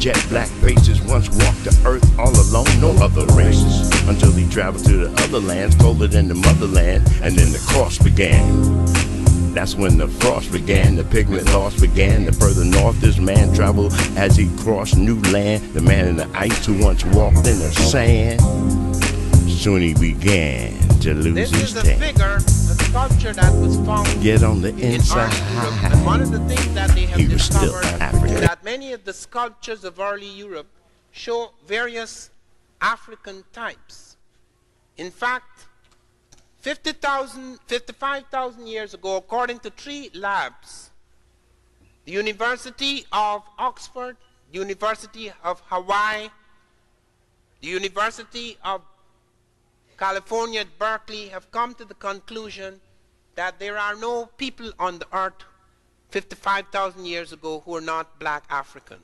jet black faces once walked the earth all alone, no other races, until he traveled to the other lands colder than the motherland, and then the cross began. That's when the frost began, the pigment loss began. The further north this man traveled as he crossed new land. The man in the ice who once walked in the sand, soon he began to lose his This is a figure, a sculpture that was found Get on the inside. in early Europe. And one of the things that they have He was still discovered African. is that many of the sculptures of early Europe show various African types. In fact, 55,000 years ago, according to 3 labs, the University of Oxford, the University of Hawaii, the University of California at Berkeley have come to the conclusion that there are no people on the earth 55,000 years ago who are not black Africans.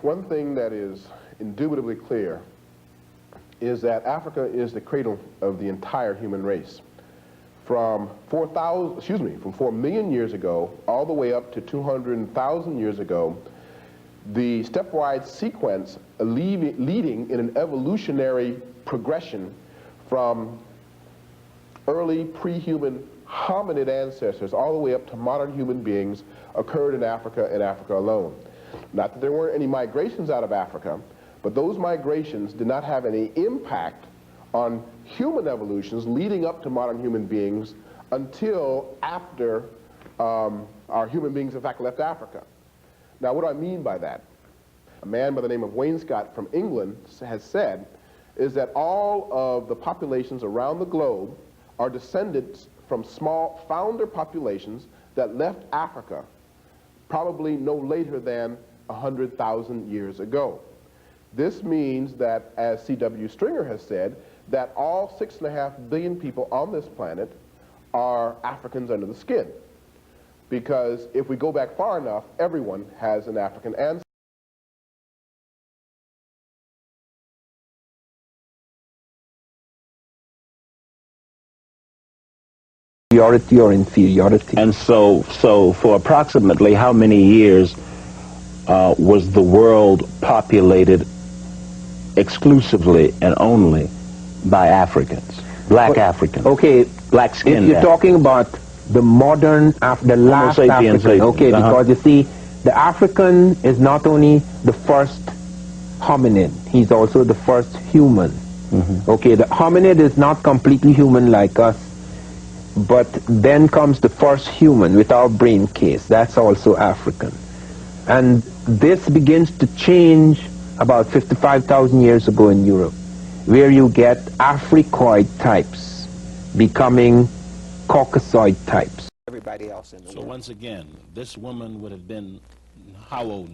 One thing that is indubitably clear is that Africa is the cradle of the entire human race. From 4 million years ago all the way up to 200,000 years ago, the stepwise sequence leading in an evolutionary progression from early pre-human hominid ancestors all the way up to modern human beings occurred in Africa and Africa alone. Not that there weren't any migrations out of Africa, but those migrations did not have any impact on human evolutions leading up to modern human beings until after our human beings in fact left Africa. Now what do I mean by that? A man by the name of Wainscott from England has said is that all of the populations around the globe are descended from small founder populations that left Africa probably no later than 100,000 years ago. This means that, as C.W. Stringer has said, that all 6.5 billion people on this planet are Africans under the skin. Because if we go back far enough, everyone has an African ancestor. Superiority or inferiority. And so for approximately how many years was the world populated exclusively and only by Africans, black Africans? Okay, black skinned. You're talking about the modern, the last African. Okay, because you see, the African is not only the first hominid, he's also the first human. Okay, the hominid is not completely human like us, but then comes the first human with our brain case. That's also African. And this begins to change about 55,000 years ago in Europe, where you get Africoid types becoming Caucasoid types. Everybody else in the world. So once again, this woman would have been how old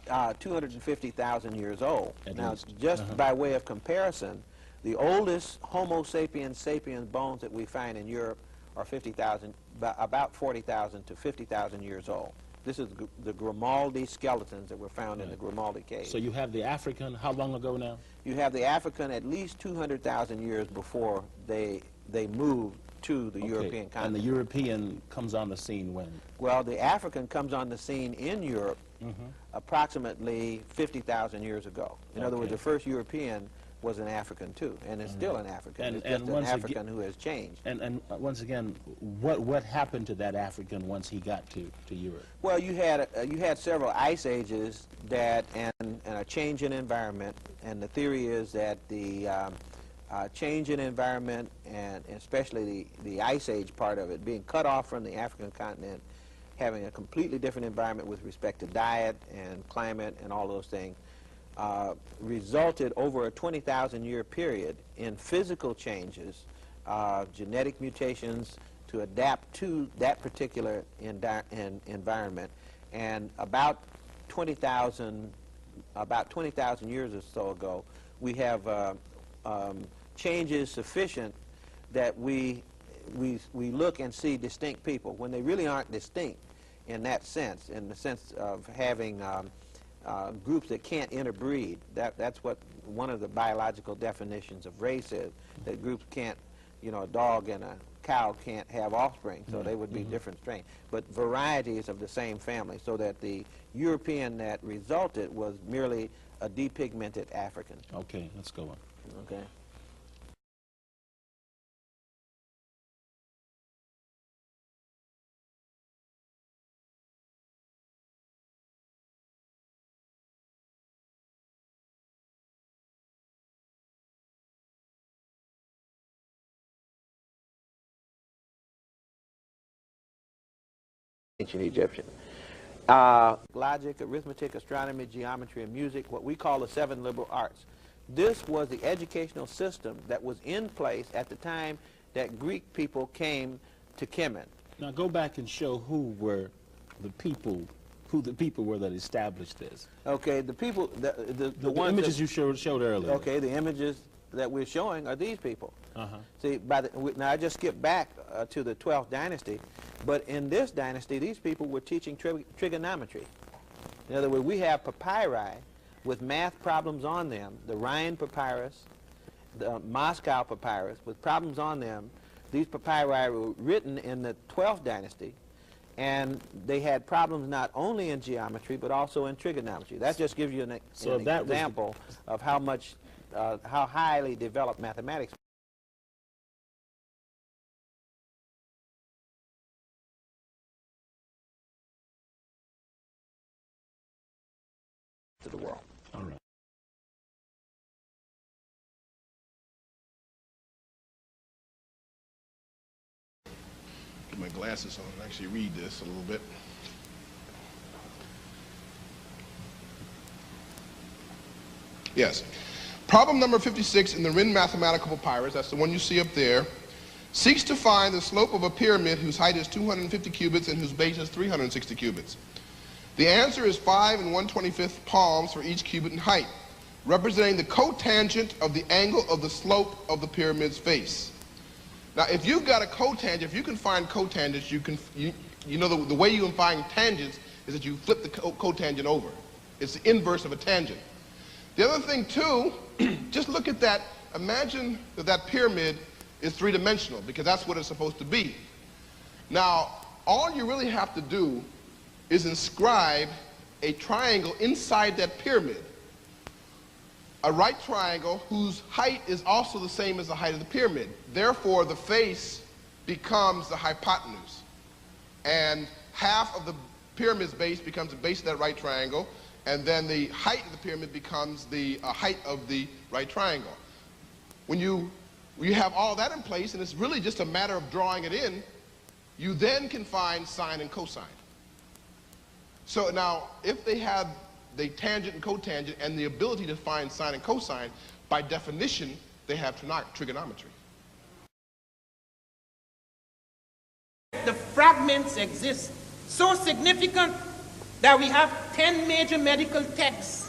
now? 250,000 years old. At now, least. just by way of comparison, the oldest Homo sapiens sapiens bones that we find in Europe are 50,000, about 40,000 to 50,000 years old. This is the Grimaldi skeletons that were found in the Grimaldi cave. So you have the African, how long ago now? You have the African at least 200,000 years before they moved to the European continent. And the European comes on the scene when? Well, the African comes on the scene in Europe approximately 50,000 years ago. In other words, the first European was an African too, and is still an African. It's just an African who has changed. And once again, what happened to that African once he got to Europe? Well, you had several ice ages that and a change in environment, and the theory is that the change in environment and especially the ice age part of it being cut off from the African continent, having a completely different environment with respect to diet and climate and all those things, resulted over a 20,000 year period in physical changes, genetic mutations to adapt to that particular environment. And about 20,000 years or so ago, we have changes sufficient that we look and see distinct people when they really aren't distinct in that sense, in the sense of having groups that can't interbreed. That's what one of the biological definitions of race is, that groups can't, you know, a dog and a cow can't have offspring, so they would be different strains, but varieties of the same family, so that the European that resulted was merely a depigmented African. Okay, let's go on. Okay. Ancient Egyptian. Logic, arithmetic, astronomy, geometry, and music, what we call the 7 liberal arts. This was the educational system that was in place at the time that Greek people came to Kemet. Now go back and show who the people were that established this. Okay, the people, the ones images you showed earlier. Okay, the images that we're showing are these people. See, now I just skipped back to the 12th dynasty, but in this dynasty, these people were teaching trigonometry. In other words, we have papyri with math problems on them, the Rhine papyrus, the Moscow papyrus, with problems on them. These papyri were written in the 12th dynasty, and they had problems not only in geometry, but also in trigonometry. That just gives you an example of how much, how highly developed mathematics to the world. All right. Get my glasses on and actually read this a little bit. Yes. Problem number 56 in the Rin mathematical papyrus, that's the one you see up there, seeks to find the slope of a pyramid whose height is 250 cubits and whose base is 360 cubits. The answer is 5 and 1/25 palms for each cubit in height, representing the cotangent of the angle of the slope of the pyramid's face. Now, if you've got a cotangent, if you can find cotangents, you know the way you can find tangents is that you flip the cotangent over. It's the inverse of a tangent. The other thing, too, just look at that. Imagine that that pyramid is three-dimensional, because that's what it's supposed to be. Now, all you really have to do is inscribe a triangle inside that pyramid, a right triangle whose height is also the same as the height of the pyramid. Therefore, the face becomes the hypotenuse, and half of the pyramid's base becomes the base of that right triangle, and then the height of the pyramid becomes the height of the right triangle. When you have all that in place, and it's really just a matter of drawing it in, you then can find sine and cosine. So now, if they have the tangent and cotangent and the ability to find sine and cosine, by definition, they have trigonometry. The fragments exist so significant that we have 10 major medical texts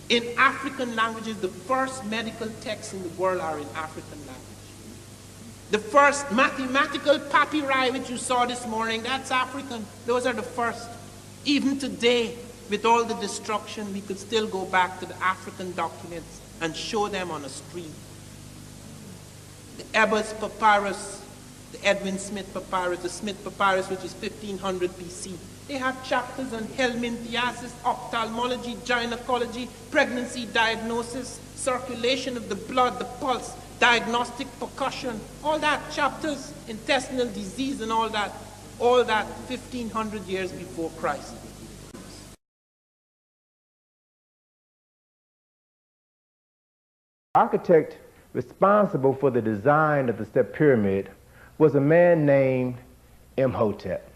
in African languages. The first medical texts in the world are in African language. The first mathematical papyri, which you saw this morning, that's African. Those are the first. Even today, with all the destruction, we could still go back to the African documents and show them on a screen. The Ebers papyrus, the Edwin Smith papyrus, the Smith papyrus, which is 1500 BC. They have chapters on helminthiasis, ophthalmology, gynecology, pregnancy diagnosis, circulation of the blood, the pulse, diagnostic percussion, all that, chapters, intestinal disease and all that 1500 years before Christ. The architect responsible for the design of the step pyramid was a man named Imhotep.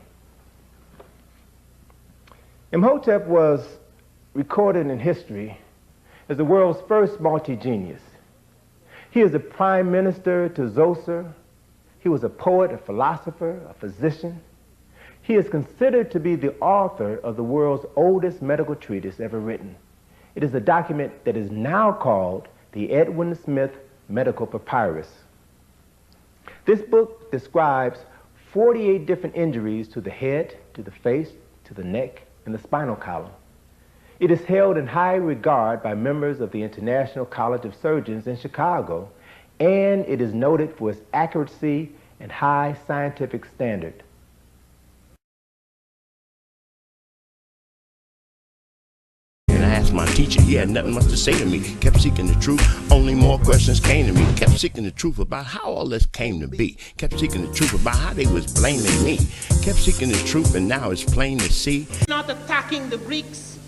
Imhotep was recorded in history as the world's first multi-genius. He is the prime minister to Zoser. He was a poet, a philosopher, a physician. He is considered to be the author of the world's oldest medical treatise ever written. It is a document that is now called the Edwin Smith Medical Papyrus. This book describes 48 different injuries to the head, to the face, to the neck, and the spinal column. It is held in high regard by members of the International College of Surgeons in Chicago, and it is noted for its accuracy and high scientific standard. I asked my teacher, he had nothing much to say to me. Kept seeking the truth, only more questions came to me. Kept seeking the truth about how all this came to be. Kept seeking the truth about how they was blaming me. Kept seeking the truth, and now it's plain to see. Not attacking the Greeks,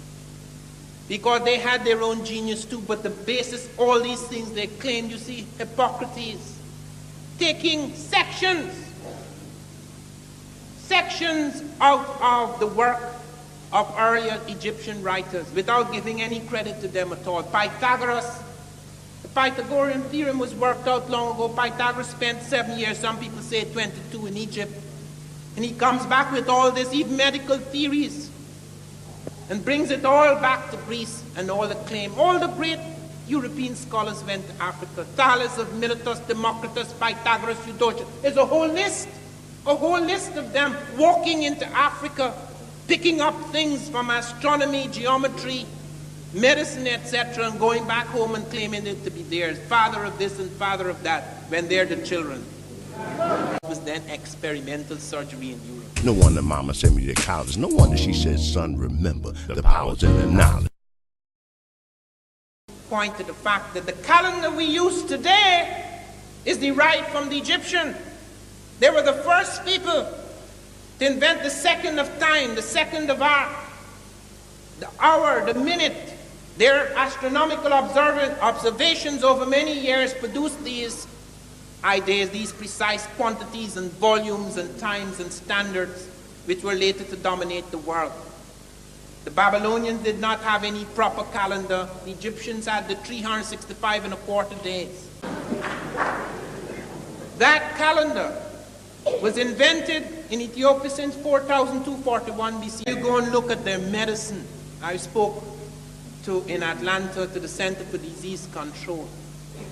because they had their own genius too, but the basis, all these things they claimed, you see, Hippocrates, taking sections out of the work of earlier Egyptian writers without giving any credit to them at all. Pythagoras, the Pythagorean theorem was worked out long ago. Pythagoras spent 7 years, some people say 22 in Egypt. And he comes back with all this, even medical theories, and brings it all back to Greece and all the claim. All the great European scholars went to Africa. Thales of Miletus, Democritus, Pythagoras, Eudoxus. There's a whole list of them walking into Africa, picking up things from astronomy, geometry, medicine, etc., and going back home and claiming it to be theirs. Father of this and father of that, when they're the children. It was then experimental surgery in Europe. No wonder mama sent me to college. No wonder she said, son, remember the powers in the knowledge. Point to the fact that the calendar we use today is derived from the Egyptian. They were the first people to invent the second of time, the second of art, the hour, the minute. Their astronomical observations over many years produced these ideas, these precise quantities and volumes and times and standards, which were later to dominate the world. The Babylonians did not have any proper calendar. The Egyptians had the 365 and a quarter days. That calendar was invented in Ethiopia since 4241 BC. You go and look at their medicine. I spoke in Atlanta to the Center for Disease Control.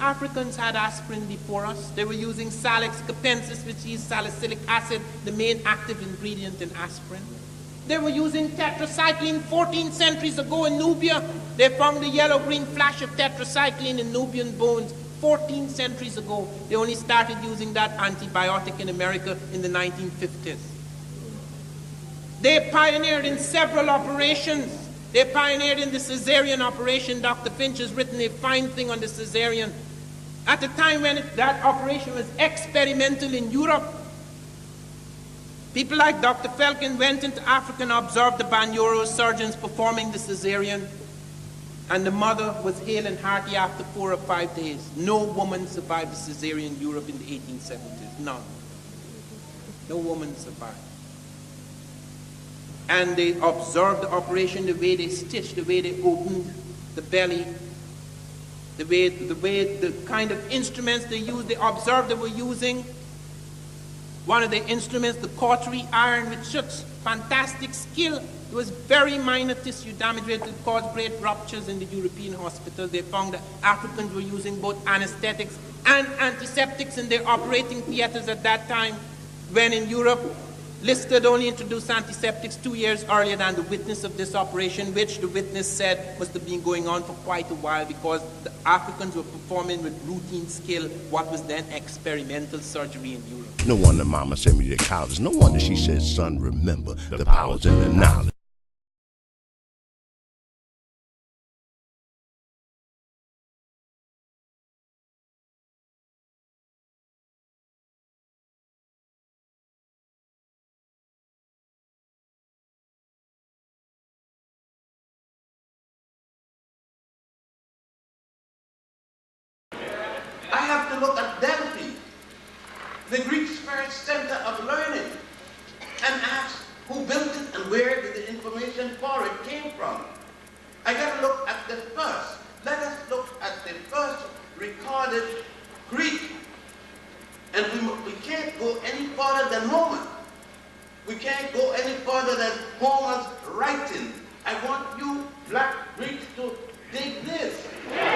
Africans had aspirin before us. They were using Salix capensis, which is salicylic acid, the main active ingredient in aspirin. They were using tetracycline 14 centuries ago in Nubia. They found the yellow-green flash of tetracycline in Nubian bones 14 centuries ago. They only started using that antibiotic in America in the 1950s. They pioneered in several operations. They pioneered in the cesarean operation. Dr. Finch has written a fine thing on the cesarean. At the time when that operation was experimental in Europe, people like Dr. Felkin went into Africa and observed the Banyoro surgeons performing the cesarean, and the mother was hale and hearty after 4 or 5 days. No woman survived the cesarean in Europe in the 1870s. None. No woman survived. And they observed the operation, the way they stitched, the way they opened the belly, the kind of instruments they used. They observed they were using one of the instruments, the cautery iron, with such fantastic skill. It was very minor tissue damage. It caused great ruptures in the European hospitals. They found that Africans were using both anesthetics and antiseptics in their operating theaters at that time, when in Europe, Lister only introduced antiseptics 2 years earlier than the witness of this operation, which the witness said must have been going on for quite a while, because the Africans were performing with routine skill what was then experimental surgery in Europe. No wonder mama sent me to college. No wonder she said, son, remember the powers in the knowledge. I have to look at Delphi, the Greek's first center of learning, and ask who built it and where did the information for it came from. I got to look at the first. Let us look at the first recorded Greek. And we can't go any further than Homer. We can't go any further than Homer's writing. I want you black Greeks to dig this.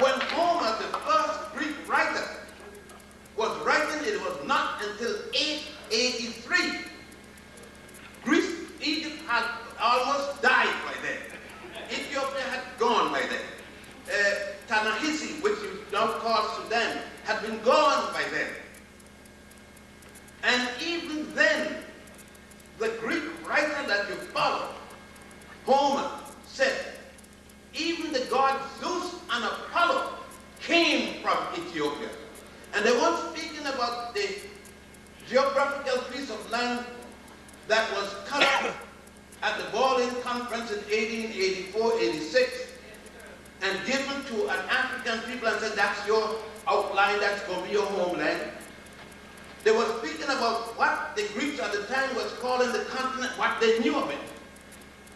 When Homer, the first Greek writer, was writing, it was not until 883. Egypt had almost died by then. Ethiopia had gone by then. Tanahisi, which is now called Sudan, had been gone by then. And that you follow, Homer said, even the gods Zeus and Apollo came from Ethiopia. And they weren't speaking about the geographical piece of land that was cut up at the Berlin Conference in 1884-86 and given to an African people and said, that's your outline, that's going to be your homeland. They were speaking about what the Greeks at the time was calling the continent, what they knew of it.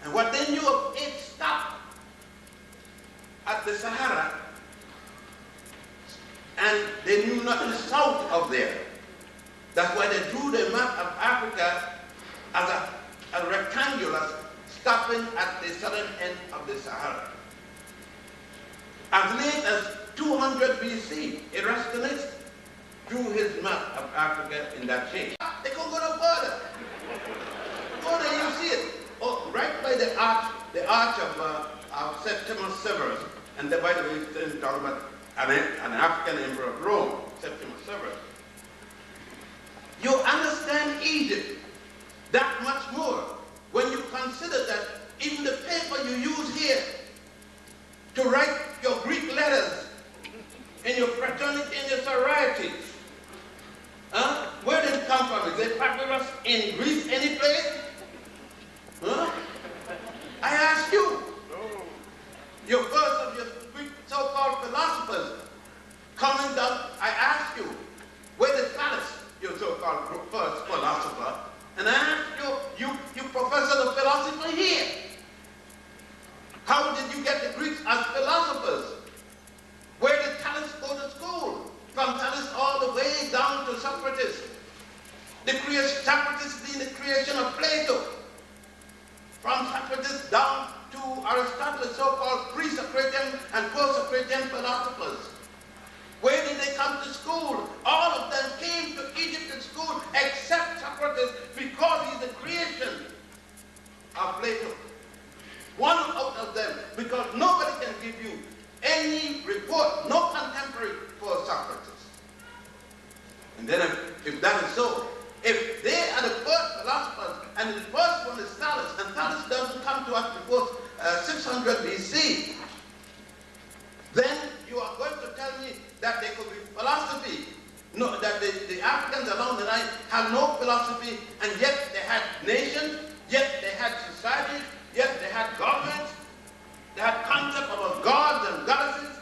And what they knew of it stopped at the Sahara, and they knew nothing south of there. That's why they drew the map of Africa as a rectangular, stopping at the southern end of the Sahara. As late as 200 BC, Eratosthenes drew his map of Africa in that shape. They could go no further. Go there, you see it. Oh, right by the arch of Septimus Severus. And by the way, he's talking about an African emperor of Rome, Septimus Severus. You understand Egypt that much more when you consider that even the paper you use here to write your Greek letters in your fraternity and your sorority, where did it come from? Is it papyrus in Greece, any place? Huh? I ask you. Your first of your Greek so-called philosophers coming down, I ask you, where did Thales, your so-called first philosopher, and I ask you, you professor of philosophy here, how did you get the Greeks as philosophers? Where did Thales go to school? From Thales all the way down to Socrates. Socrates being the creation of Plato. From Socrates down to Aristotle, so-called pre-Socratian and post-Socratian philosophers. Where did they come to school? All of them came to Egypt in school except Socrates because he's the creation of Plato. One out of them, because nobody can give you any report, no contemporary for Socrates. And then if that is so, if they are the first philosophers, and the first one is Thales, and Thales doesn't come to us before 600 BC, then you are going to tell me that there could be philosophy. No, that the Africans along the line have no philosophy, and yet they had nations, yet they had societies, yet they had governments, they had concept about gods and goddesses,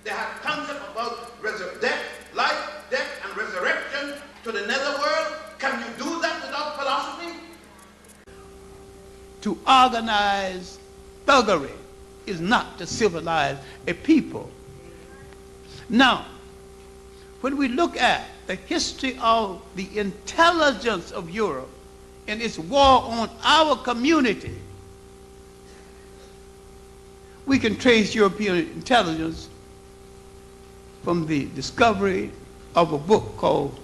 they had concept about death, life, death, and resurrection to the netherworld. Can you do that without philosophy? To organize thuggery is not to civilize a people. Now, when we look at the history of the intelligence of Europe and its war on our community, we can trace European intelligence from the discovery of a book called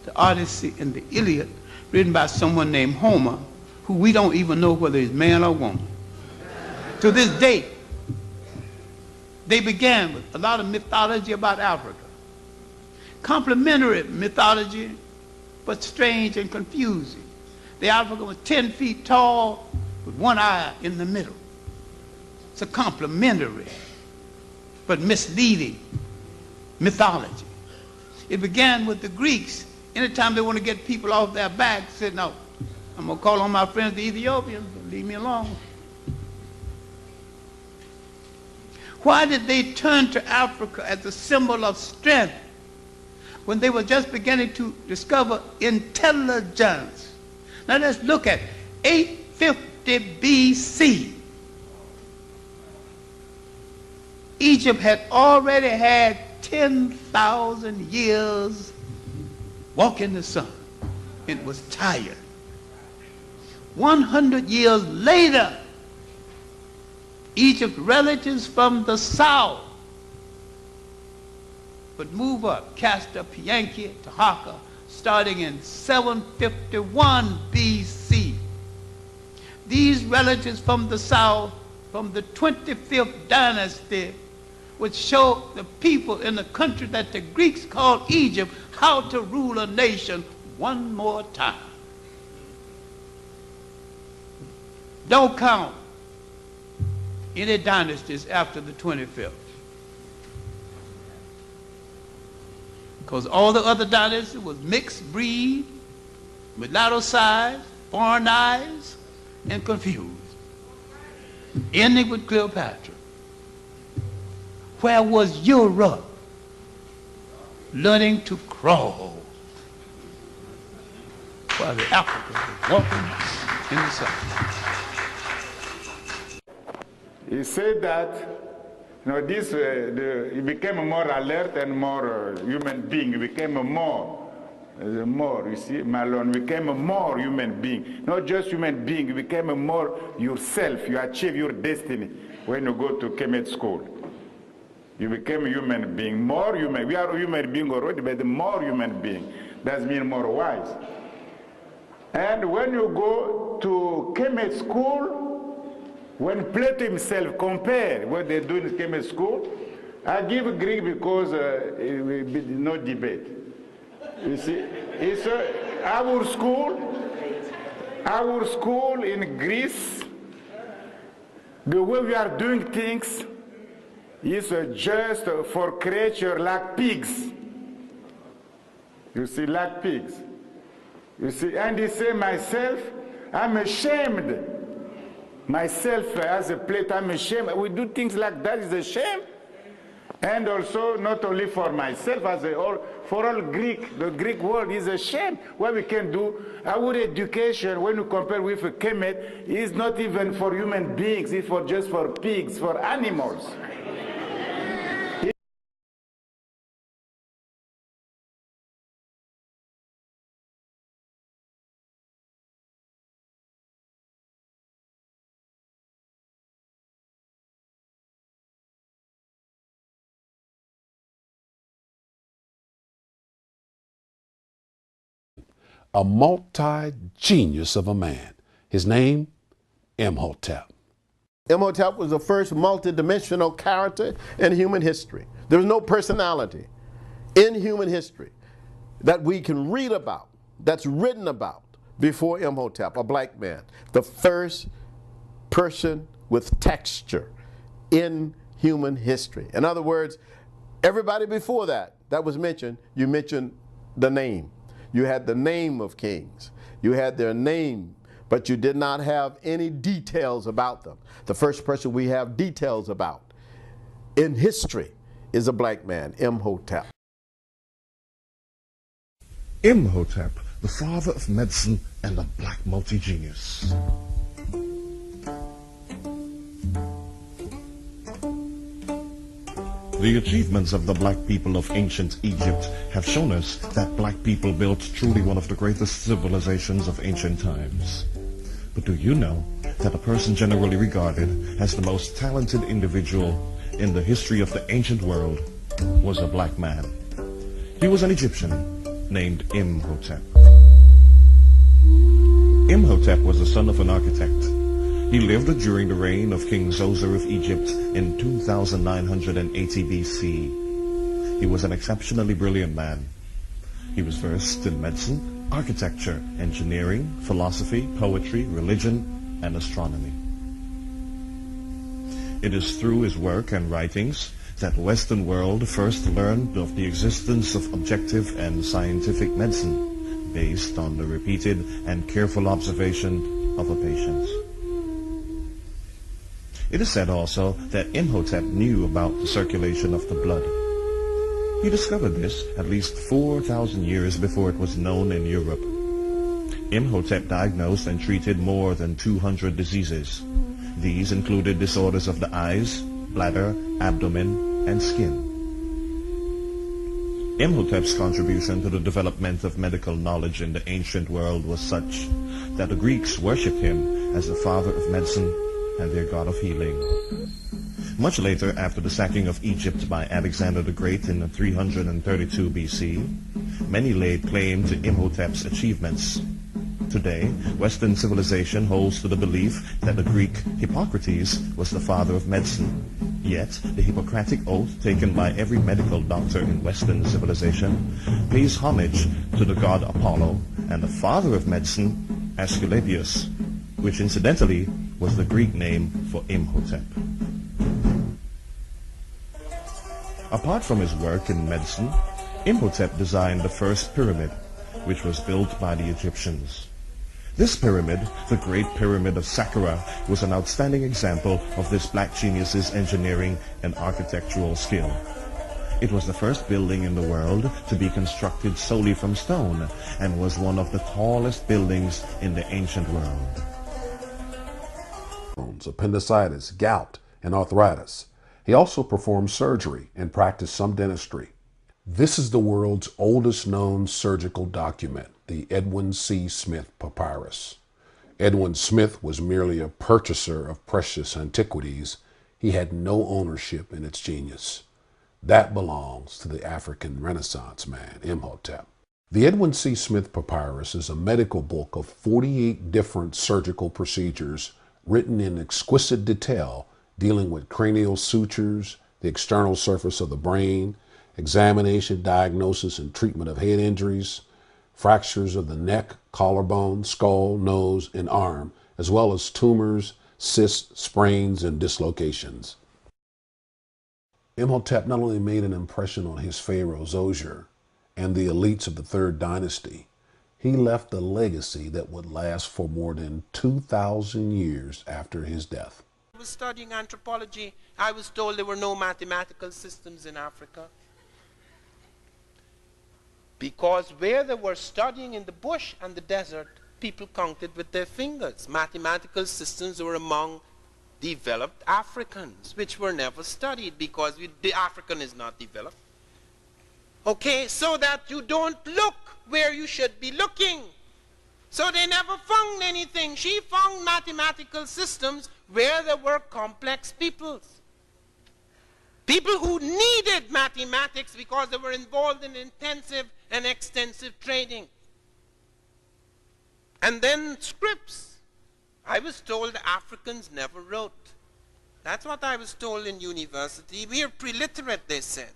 The Odyssey and the Iliad, written by someone named Homer, who we don't even know whether he's man or woman. To this day, they began with a lot of mythology about Africa. Complementary mythology, but strange and confusing. The African was 10 feet tall with one eye in the middle. It's a complementary but misleading mythology. It began with the Greeks. Anytime they want to get people off their backs, said, no, I'm going to call on my friends, the Ethiopians, leave me alone. Why did they turn to Africa as a symbol of strength when they were just beginning to discover intelligence? Now let's look at 850 BC. Egypt had already had 10,000 years walking the sun. It was tired. 100 years later, Egypt's relatives from the south would move up, Castor, Pianki, Tahaka, starting in 751 BC. These relatives from the south, from the 25th dynasty, would show the people in the country that the Greeks called Egypt how to rule a nation one more time. Don't count any dynasties after the 25th. Because all the other dynasties was mixed breed, mulatto size, foreign eyes, and confused. Ending with Cleopatra. Where was Europe learning to crawl while the Africans were walking in the sun? He said that, he became more alert and more human being. He became more, you see, Malone became a more human being. Not just human being, you became a more yourself. You achieve your destiny when you go to Kemet school. You became a human being, more human. We are a human being already, but more human being. That means more wise. And when you go to Kemet school, when Plato himself compare what they do in Kemet school, I give Greek because it will be no debate. You see, it's our school in Greece, the way we are doing things is just for creature like pigs. You see, like pigs. You see, and he say myself, I'm ashamed. Myself as a Plato, I'm ashamed. We do things like that is a shame. And also, not only for myself, for all Greek, the Greek world is a shame. What we can do, our education, when you compare with a Kemet, is not even for human beings, it's just for pigs, for animals. A multi-genius of a man. His name, Imhotep. Imhotep was the first multidimensional character in human history. There's no personality in human history that we can read about, that's written about before Imhotep, a black man. The first person with texture in human history. In other words, everybody before that was mentioned, you mentioned the name. You had the name of kings. You had their name, but you did not have any details about them. The first person we have details about in history is a black man, Imhotep. Imhotep, the father of medicine and a black multi-genius. The achievements of the black people of ancient Egypt have shown us that black people built truly one of the greatest civilizations of ancient times. But do you know that a person generally regarded as the most talented individual in the history of the ancient world was a black man? He was an Egyptian named Imhotep. Imhotep was the son of an architect. He lived during the reign of King Zoser of Egypt in 2980 BC. He was an exceptionally brilliant man. He was versed in medicine, architecture, engineering, philosophy, poetry, religion, and astronomy. It is through his work and writings that the Western world first learned of the existence of objective and scientific medicine based on the repeated and careful observation of a patient. It is said also that Imhotep knew about the circulation of the blood. He discovered this at least 4,000 years before it was known in Europe. Imhotep diagnosed and treated more than 200 diseases. These included disorders of the eyes, bladder, abdomen, and skin. Imhotep's contribution to the development of medical knowledge in the ancient world was such that the Greeks worshipped him as the father of medicine and their god of healing. Much later, after the sacking of Egypt by Alexander the Great in 332 BC, many laid claim to Imhotep's achievements. Today, Western civilization holds to the belief that the Greek Hippocrates was the father of medicine. Yet, the Hippocratic oath taken by every medical doctor in Western civilization pays homage to the god Apollo and the father of medicine, Asclepius, which incidentally was the Greek name for Imhotep. Apart from his work in medicine, Imhotep designed the first pyramid, which was built by the Egyptians. This pyramid, the Great Pyramid of Saqqara, was an outstanding example of this black genius's engineering and architectural skill. It was the first building in the world to be constructed solely from stone and was one of the tallest buildings in the ancient world. Appendicitis, gout, and arthritis. He also performed surgery and practiced some dentistry. This is the world's oldest known surgical document, the Edwin C. Smith Papyrus. Edwin Smith was merely a purchaser of precious antiquities. He had no ownership in its genius. That belongs to the African Renaissance man, Imhotep. The Edwin C. Smith Papyrus is a medical book of 48 different surgical procedures written in exquisite detail, dealing with cranial sutures, the external surface of the brain, examination, diagnosis, and treatment of head injuries, fractures of the neck, collarbone, skull, nose, and arm, as well as tumors, cysts, sprains, and dislocations. Imhotep not only made an impression on his pharaoh Zoser and the elites of the Third Dynasty, he left a legacy that would last for more than 2,000 years after his death. I was studying anthropology. I was told there were no mathematical systems in Africa. Because where they were studying in the bush and the desert, people counted with their fingers. Mathematical systems were among developed Africans, which were never studied because the African is not developed. Okay, so that you don't look where you should be looking. So they never found anything. She found mathematical systems where there were complex peoples. People who needed mathematics because they were involved in intensive and extensive trading. And then scripts. I was told the Africans never wrote. That's what I was told in university. We are preliterate, they said.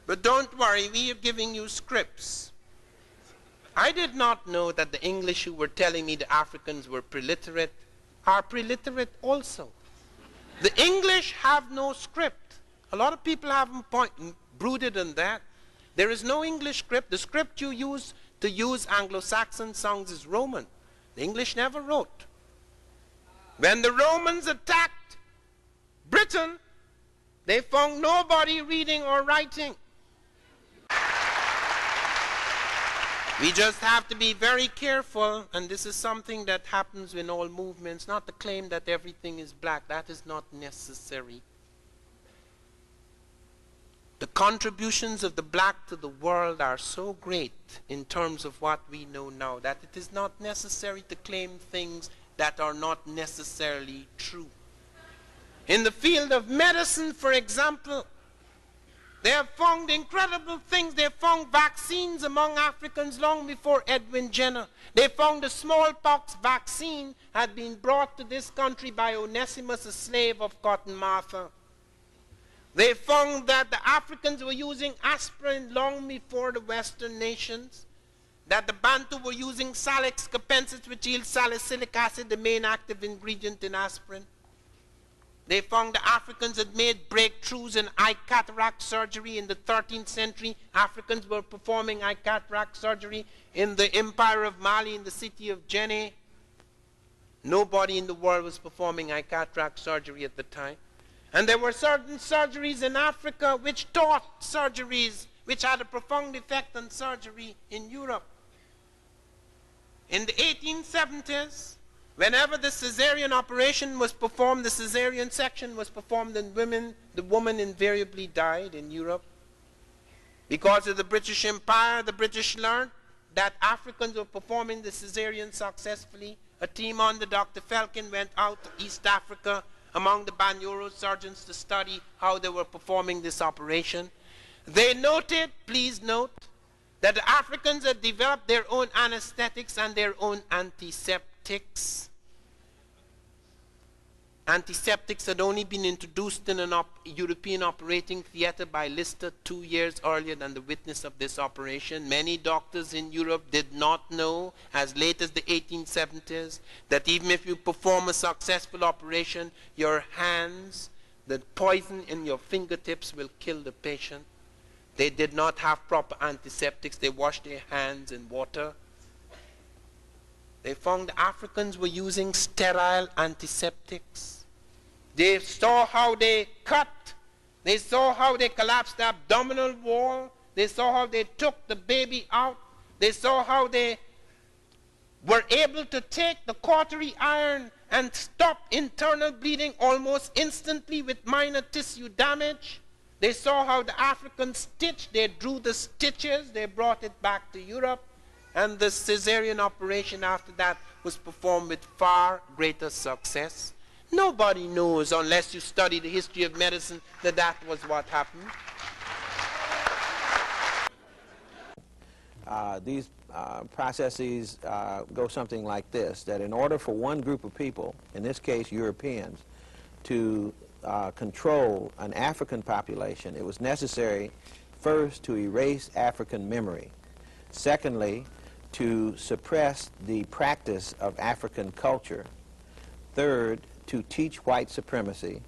But don't worry, we are giving you scripts. I did not know that the English who were telling me the Africans were preliterate are preliterate also. The English have no script. A lot of people haven't brooded on that. There is no English script. The script you use to use Anglo-Saxon songs is Roman. The English never wrote. When the Romans attacked Britain, they found nobody reading or writing. We just have to be very careful, and this is something that happens in all movements, not to claim that everything is black. That is not necessary. The contributions of the black to the world are so great in terms of what we know now that it is not necessary to claim things that are not necessarily true. In the field of medicine, for example, they have found incredible things. They found vaccines among Africans long before Edwin Jenner. They found the smallpox vaccine had been brought to this country by Onesimus, a slave of Cotton Mather. They found that the Africans were using aspirin long before the Western nations, that the Bantu were using Salix capensis, which yields salicylic acid, the main active ingredient in aspirin. They found the Africans had made breakthroughs in eye cataract surgery in the 13th century. Africans were performing eye cataract surgery in the Empire of Mali, in the city of Djenné. Nobody in the world was performing eye cataract surgery at the time. And there were certain surgeries in Africa which taught surgeries which had a profound effect on surgery in Europe. In the 1870s, whenever the cesarean operation was performed, the cesarean section was performed in women, the woman invariably died in Europe. Because of the British Empire, the British learned that Africans were performing the cesarean successfully. A team under Dr. Felkin went out to East Africa among the Banyoro surgeons to study how they were performing this operation. They noted, please note, that the Africans had developed their own anesthetics and their own antiseptics. Antiseptics had only been introduced in an European operating theater by Lister 2 years earlier than the witness of this operation. Many doctors in Europe did not know, as late as the 1870s, that even if you perform a successful operation, your hands, the poison in your fingertips will kill the patient. They did not have proper antiseptics. They washed their hands in water. They found the Africans were using sterile antiseptics. They saw how they cut. They saw how they collapsed the abdominal wall. They saw how they took the baby out. They saw how they were able to take the cautery iron and stop internal bleeding almost instantly with minor tissue damage. They saw how the Africans stitched. They drew the stitches. They brought it back to Europe. And the cesarean operation after that was performed with far greater success. Nobody knows, unless you study the history of medicine, that that was what happened. These processes go something like this, that in order for one group of people, in this case Europeans, to control an African population, it was necessary first to erase African memory. Secondly, to suppress the practice of African culture. Third, to teach white supremacy.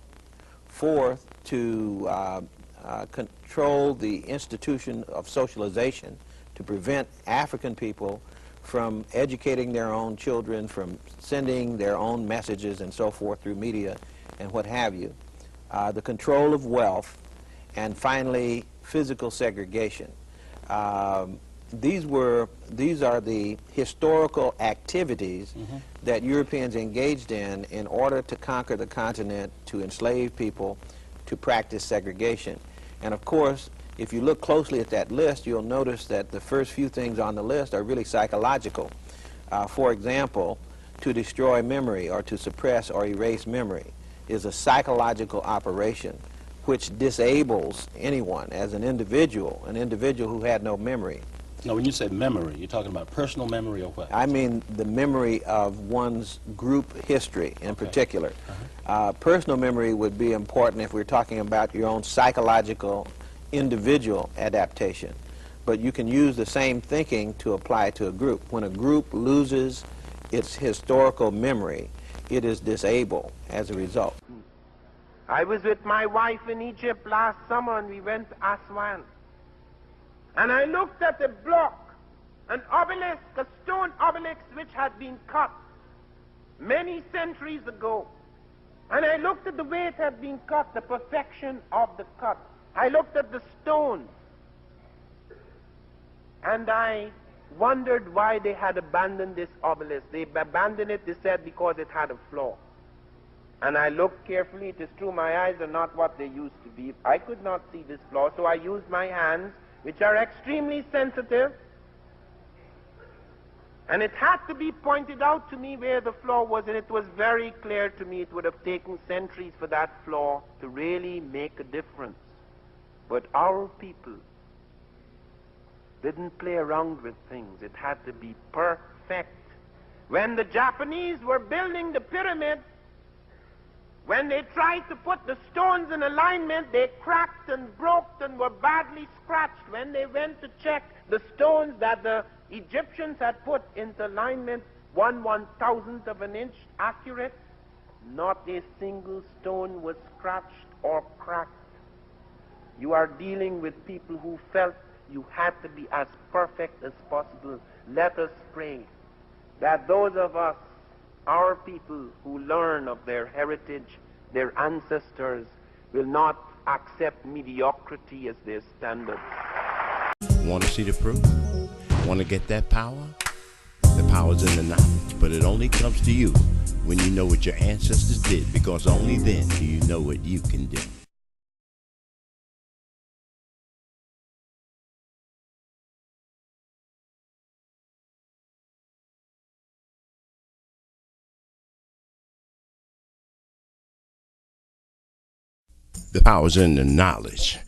Fourth, to control the institution of socialization, to prevent African people from educating their own children, from sending their own messages and so forth through media and what have you. The control of wealth, and finally, physical segregation. These are the historical activities that Europeans engaged in order to conquer the continent, to enslave people, to practice segregation. And of course, if you look closely at that list, you'll notice that the first few things on the list are really psychological. For example, to destroy memory or to suppress or erase memory is a psychological operation which disables anyone as an individual who had no memory. Now, when you say memory, you're talking about personal memory or what? I mean the memory of one's group history in particular. Personal memory would be important if we're talking about your own psychological individual adaptation. But you can use the same thinking to apply to a group. When a group loses its historical memory, it is disabled as a result. I was with my wife in Egypt last summer and we went to Aswan. And I looked at a block, an obelisk, a stone obelisk which had been cut many centuries ago. And I looked at the way it had been cut, the perfection of the cut. I looked at the stone. And I wondered why they had abandoned this obelisk. They abandoned it, they said, because it had a flaw. And I looked carefully. It is true, my eyes are not what they used to be. I could not see this flaw, so I used my hands, which are extremely sensitive, and it had to be pointed out to me where the flaw was, and it was very clear to me it would have taken centuries for that flaw to really make a difference. But our people didn't play around with things. It had to be perfect. When the Japanese were building the pyramid, when they tried to put the stones in alignment, they cracked and broke and were badly scratched. When they went to check the stones that the Egyptians had put into alignment, 1/1000th of an inch accurate, not a single stone was scratched or cracked. You are dealing with people who felt you had to be as perfect as possible. Let us pray that those of us, our people who learn of their heritage, their ancestors, will not accept mediocrity as their standard. Want to see the proof? Want to get that power? The power's in the knowledge, but it only comes to you when you know what your ancestors did, because only then do you know what you can do. The power's in the knowledge,